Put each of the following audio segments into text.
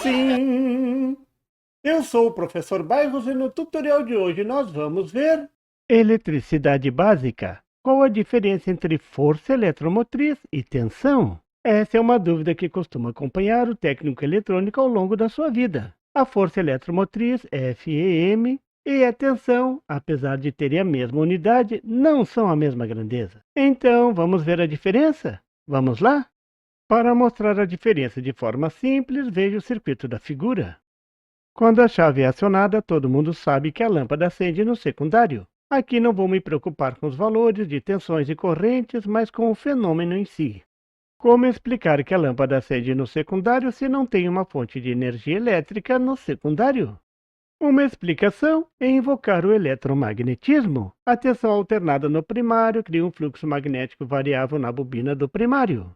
Sim, eu sou o professor Bairros e no tutorial de hoje nós vamos ver eletricidade básica. Qual a diferença entre força eletromotriz e tensão? Essa é uma dúvida que costuma acompanhar o técnico eletrônico ao longo da sua vida. A força eletromotriz, FEM, e a tensão, apesar de terem a mesma unidade, não são a mesma grandeza. Então, vamos ver a diferença? Vamos lá? Para mostrar a diferença de forma simples, veja o circuito da figura. Quando a chave é acionada, todo mundo sabe que a lâmpada acende no secundário. Aqui não vou me preocupar com os valores de tensões e correntes, mas com o fenômeno em si. Como explicar que a lâmpada acende no secundário se não tem uma fonte de energia elétrica no secundário? Uma explicação é invocar o eletromagnetismo. A tensão alternada no primário cria um fluxo magnético variável na bobina do primário,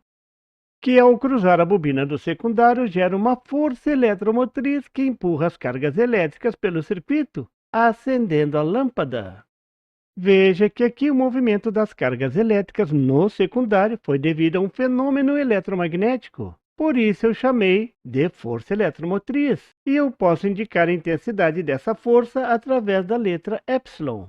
que ao cruzar a bobina do secundário gera uma força eletromotriz que empurra as cargas elétricas pelo circuito, acendendo a lâmpada. Veja que aqui o movimento das cargas elétricas no secundário foi devido a um fenômeno eletromagnético. Por isso eu chamei de força eletromotriz, e eu posso indicar a intensidade dessa força através da letra epsilon.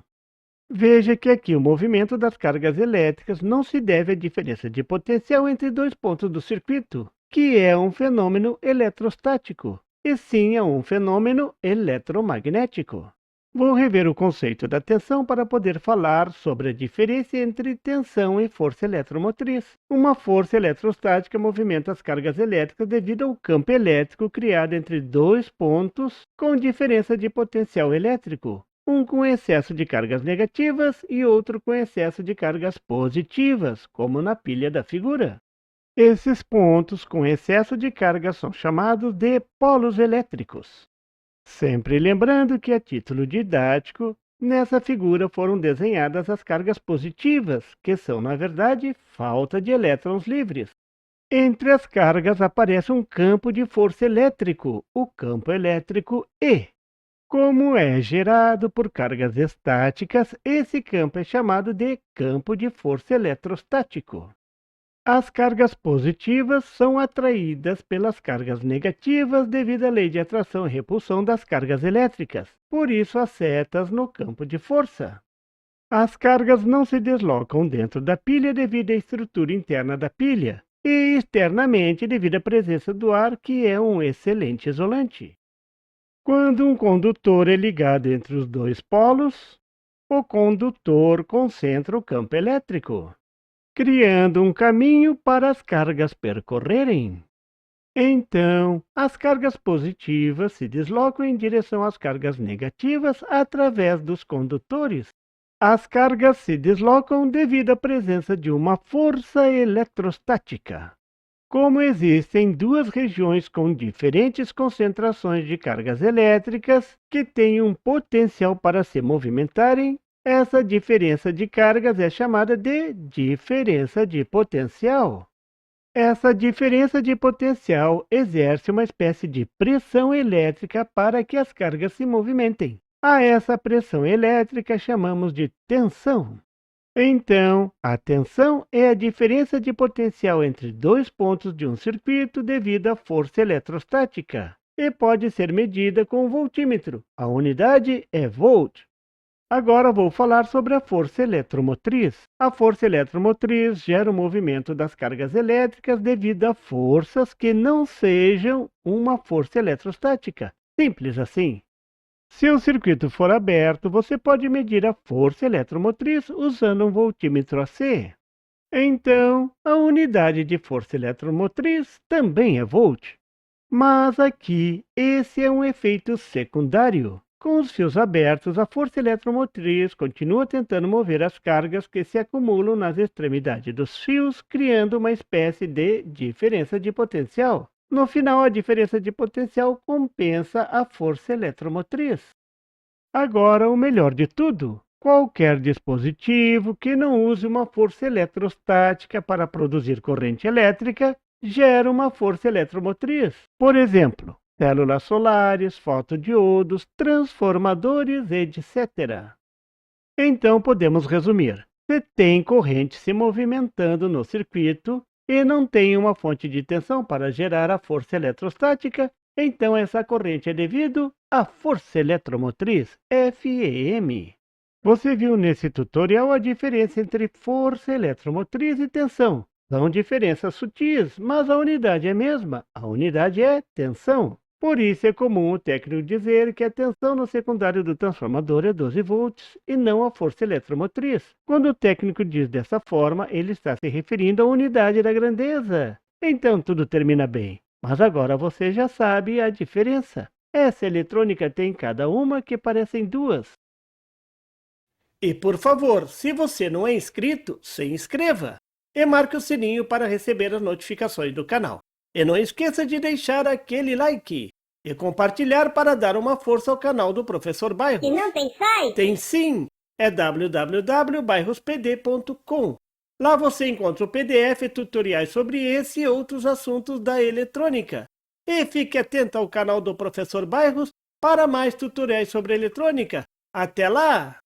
Veja que aqui o movimento das cargas elétricas não se deve à diferença de potencial entre dois pontos do circuito, que é um fenômeno eletrostático, e sim a um fenômeno eletromagnético. Vou rever o conceito da tensão para poder falar sobre a diferença entre tensão e força eletromotriz. Uma força eletrostática movimenta as cargas elétricas devido ao campo elétrico criado entre dois pontos com diferença de potencial elétrico, um com excesso de cargas negativas e outro com excesso de cargas positivas, como na pilha da figura. Esses pontos com excesso de carga são chamados de polos elétricos. Sempre lembrando que, a título didático, nessa figura foram desenhadas as cargas positivas, que são, na verdade, falta de elétrons livres. Entre as cargas aparece um campo de força elétrico, o campo elétrico E. Como é gerado por cargas estáticas, esse campo é chamado de campo de força eletrostático. As cargas positivas são atraídas pelas cargas negativas devido à lei de atração e repulsão das cargas elétricas, por isso as setas no campo de força. As cargas não se deslocam dentro da pilha devido à estrutura interna da pilha e externamente devido à presença do ar, que é um excelente isolante. Quando um condutor é ligado entre os dois polos, o condutor concentra o campo elétrico, criando um caminho para as cargas percorrerem. Então, as cargas positivas se deslocam em direção às cargas negativas através dos condutores. As cargas se deslocam devido à presença de uma força eletrostática. Como existem duas regiões com diferentes concentrações de cargas elétricas que têm um potencial para se movimentarem, essa diferença de cargas é chamada de diferença de potencial. Essa diferença de potencial exerce uma espécie de pressão elétrica para que as cargas se movimentem. A essa pressão elétrica chamamos de tensão. Então, a tensão é a diferença de potencial entre dois pontos de um circuito devido à força eletrostática e pode ser medida com um voltímetro. A unidade é volt. Agora vou falar sobre a força eletromotriz. A força eletromotriz gera o movimento das cargas elétricas devido a forças que não sejam uma força eletrostática. Simples assim. Se o circuito for aberto, você pode medir a força eletromotriz usando um voltímetro AC. Então, a unidade de força eletromotriz também é volt. Mas aqui, esse é um efeito secundário. Com os fios abertos, a força eletromotriz continua tentando mover as cargas que se acumulam nas extremidades dos fios, criando uma espécie de diferença de potencial. No final, a diferença de potencial compensa a força eletromotriz. Agora, o melhor de tudo: qualquer dispositivo que não use uma força eletrostática para produzir corrente elétrica gera uma força eletromotriz. Por exemplo, células solares, fotodiodos, transformadores, etc. Então podemos resumir: se tem corrente se movimentando no circuito, e não tem uma fonte de tensão para gerar a força eletrostática, então essa corrente é devido à força eletromotriz, FEM. Você viu nesse tutorial a diferença entre força eletromotriz e tensão. São diferenças sutis, mas a unidade é a mesma. A unidade é tensão. Por isso é comum o técnico dizer que a tensão no secundário do transformador é 12 volts e não a força eletromotriz. Quando o técnico diz dessa forma, ele está se referindo à unidade da grandeza. Então tudo termina bem. Mas agora você já sabe a diferença. Essa eletrônica tem cada uma que parecem duas. E por favor, se você não é inscrito, se inscreva e marque o sininho para receber as notificações do canal. E não esqueça de deixar aquele like e compartilhar para dar uma força ao canal do Professor Bairros. E não tem site? Tem sim, é www.bairrospd.com. Lá você encontra o PDF e tutoriais sobre esse e outros assuntos da eletrônica. E fique atento ao canal do Professor Bairros para mais tutoriais sobre eletrônica. Até lá!